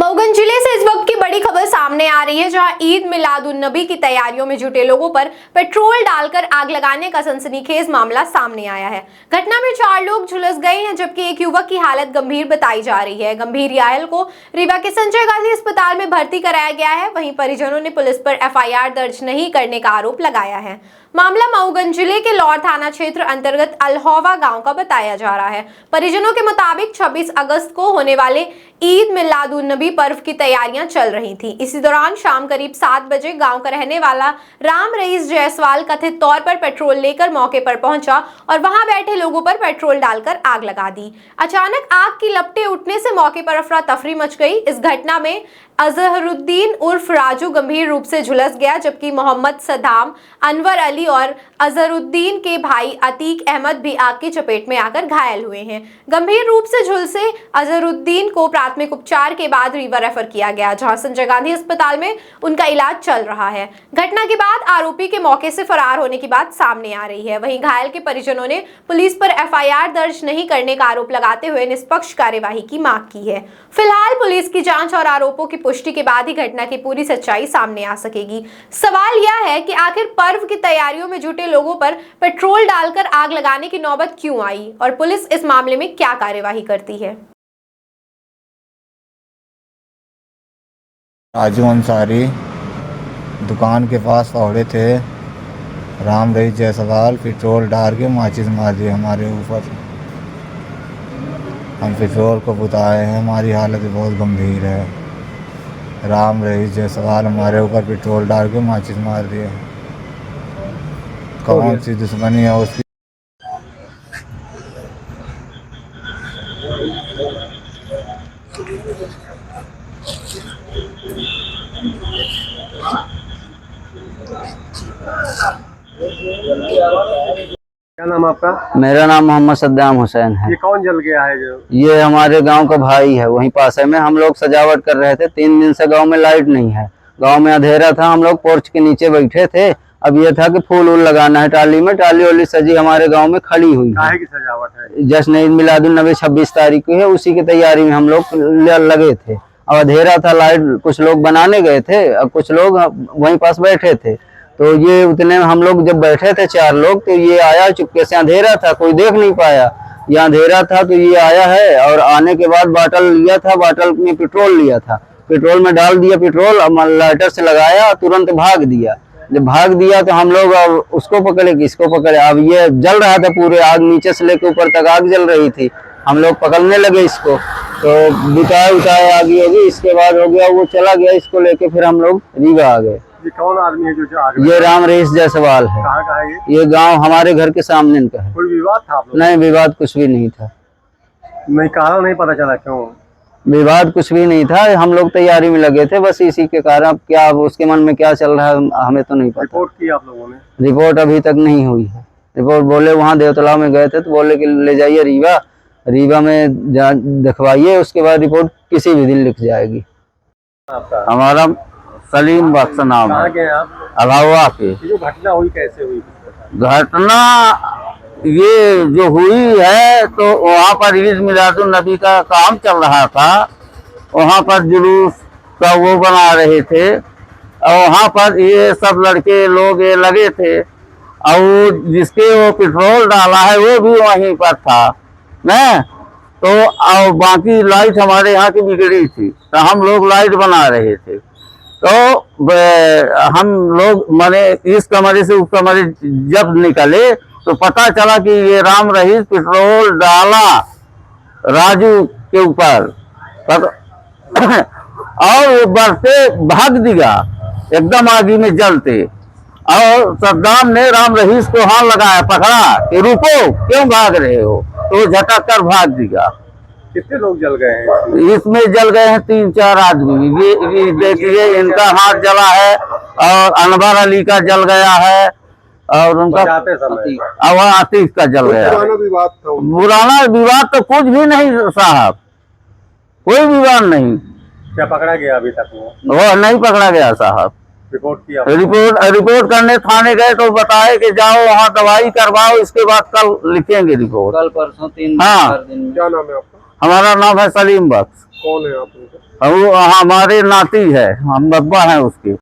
मऊगंज जिले से इस वक्त की बड़ी खबर सामने आ रही है, जहां ईद मिलाद उन नबी की तैयारियों में जुटे लोगों पर पेट्रोल डालकर आग लगाने का सनसनीखेज मामला सामने आया है। घटना में 4 लोग झुलस गए हैं, जबकि एक युवक की हालत गंभीर बताई जा रही है। गंभीर घायल को रीवा के संजय गांधी अस्पताल में भर्ती कराया गया है। वहीं परिजनों ने पुलिस पर FIR दर्ज नहीं करने का आरोप लगाया है। मामला मऊगंज जिले के लौर थाना क्षेत्र अंतर्गत अलहौवा गांव का बताया जा रहा है। परिजनों के मुताबिक 26 अगस्त को होने वाले ईद मिलाद उन नबी पर्व की तैयारियां चल रही थी। इसी दौरान शाम करीब 7 बजे गांव का रहने वाला राम रईस जायसवाल कथित तौर पर पेट्रोल लेकर मौके पर पहुंचा और वहां बैठे लोगों पर पेट्रोल डालकर आग लगा दी। अचानक आग की लपटें उठने से मौके पर अफरा तफरी मच गई। इस घटना में अजहरुद्दीन उर्फ राजू गंभीर रूप से झुलस गया, जबकि मोहम्मद सदाम, अनवर अली और अजहरुद्दीन के भाई अतीक अहमद भी आग की चपेट में आकर घायल हुए हैं। गंभीर रूप से झुलसे अजहरुद्दीन को प्राथमिक उपचार के बाद रीवा रेफर किया गया, जहां संजय गांधी अस्पताल में उनका इलाज चल रहा है। घटना के बाद आरोपी के मौके से फरार होने की बात सामने आ रही है। वहीं घायल के परिजनों ने पुलिस पर FIR दर्ज नहीं करने का आरोप लगाते हुए निष्पक्ष कार्यवाही की मांग की है। फिलहाल पुलिस की जांच और आरोपों की पुष्टि के बाद ही घटना की पूरी सच्चाई सामने आ सकेगी। सवाल यह है कि आखिर पर्व की तैयारियों में जुटे लोगों पर पेट्रोल डालकर आग लगाने की नौबत क्यों आई और पुलिस इस मामले में क्या कार्यवाही करती है। राजू अंसारी दुकान के पास पहुंचे थे। राम रईस जायसवाल पेट्रोल डाल के माचिस मार दिए हमारे ऊपर। हम पेट्रोल को बुताए हैं, हमारी हालत बहुत गंभीर है। राम रईस जायसवाल हमारे ऊपर पेट्रोल डाल के माचिस मार दिए। कौन सी दुश्मनी है उसकी? क्या नाम आपका? मेरा नाम मोहम्मद सद्दाम हुसैन है। ये कौन जल गया है जो? ये हमारे गांव का भाई है, वहीं पास है में हम लोग सजावट कर रहे थे। 3 दिन से गांव में लाइट नहीं है, गांव में अंधेरा था। हम लोग पोर्च के नीचे बैठे थे। अब ये था कि फूल वूल लगाना है टाली में। टाली वाली सजी हमारे गांव में खड़ी हुई है। की सजावट है? जश्न ईद मिलादुन नबी 26 तारीख को है, उसी की तैयारी में हम लोग लगे थे। अब अंधेरा था, लाइट कुछ लोग बनाने गए थे और कुछ लोग वहीं पास बैठे थे। तो ये उतने हम लोग जब बैठे थे 4 लोग, तो ये आया चुपके से। अंधेरा था, कोई देख नहीं पाया। ये अंधेरा था तो ये आया है और आने के बाद बाटल लिया था, बाटल में पेट्रोल लिया था, पेट्रोल में डाल दिया पेट्रोल, अब लाइटर से लगाया, तुरंत भाग दिया। जब भाग दिया तो हम लोग अब उसको पकड़े किसको पकड़े। अब ये जल रहा था पूरे, आग नीचे से लेकर ऊपर तक आग जल रही थी। हम लोग पकड़ने लगे इसको, तो बुताए उताए आगे होगी। इसके बाद हो गया, वो चला गया, इसको लेके फिर हम लोग रीवा आ गए। ये कौन आदमी है जो आग? ये राम रईस जायसवाल है। कहाँ का है ये गांव हमारे घर के सामने का है। कोई विवाद था आप लोग? नहीं, विवाद कुछ भी नहीं था। नहीं, कारण नहीं पता चला क्यों? विवाद कुछ भी नहीं था, हम लोग तैयारी में लगे थे बस इसी के कारण। क्या उसके मन में क्या चल रहा है हमें तो नहीं पता। रिपोर्ट की आप लोगों ने? रिपोर्ट अभी तक नहीं हुई है। रिपोर्ट बोले वहाँ देवतला में गए थे तो बोले कि ले जाइए रीवा, रीवा में दिखवाइए, उसके बाद रिपोर्ट किसी भी दिन लिख जाएगी। आपका? हमारा सलीम बख्श नाम है। कहाँ के हैं आप? अलावा के। ये जो घटना हुई कैसे हुई? घटना ये जो हुई है तो वहाँ पर ईद मिलादुन नबी का काम चल रहा था। वहाँ पर जुलूस का वो बना रहे थे और वहाँ पर ये सब लड़के लोग ये लगे थे और जिसके वो पेट्रोल डाला है वो भी वहीं पर था न। तो और बाकी लाइट हमारे यहाँ की बिगड़ी थी, तो हम लोग लाइट बना रहे थे। तो हम लोग माने इस कमरे से उस कमरे जब निकले तो पता चला कि ये राम रईस पेट्रोल डाला राजू के ऊपर और वो बढ़ते भाग दिया एकदम आगे में जलते। और सद्दाम ने राम रईस को हाथ लगाया, पकड़ा कि रुको, क्यों भाग रहे हो, तो झटक कर भाग दिया। कितने लोग जल गए हैं? इसमें जल गए हैं 3-4 आदमी। ये देखिए, इनका हाथ जला है और अनवर अली का जल गया है और उनका आतिक का जल गया। पुराना विवाद था? पुराना विवाद तो कुछ भी नहीं साहब, कोई विवाद नहीं। क्या पकड़ा गया अभी तक? वो नहीं पकड़ा गया साहब। रिपोर्ट किया? रिपोर्ट करने थाने गए तो बताए कि जाओ वहाँ दवाई करवाओ, इसके बाद कल लिखेंगे रिपोर्ट। कल परसों 3 दिन। हाँ। क्या नाम है आपका? हमारा नाम है सलीम बख्श। कौन है आप उनके? वो हमारे नाती है, हम बब्बा हैं उसकी।